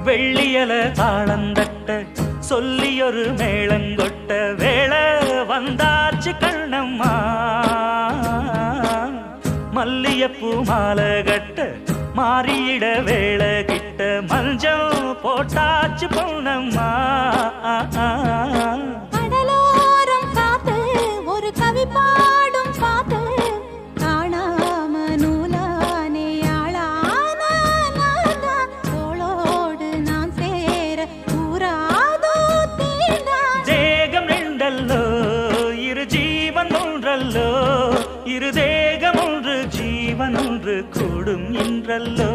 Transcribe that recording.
வெள்ளியல தாளந்தட்ட சொல்லியொரு மேளங்கொட்ட வேளை வந்தாச்சு கண்ணம்மா மல்லியப்பூ மாலை கட்ட மாறியிட வேளை கிட்ட மஞ்சள் போட்டாச்சு பொன்னம்மா கடலோரம் காத்து ஒரு கவி பாடும் பாத்து காணாம நூலானே ஆளான தோளோடு நான் சேர கூறாதோ தீண்டான் தேகம் ரெண்டல்லோ இரு ஜீவன் ஒன்றல்லோ இரு தேகம் ஒன்று ஜீவன் ஒன்று கூடும் என்றல்லோ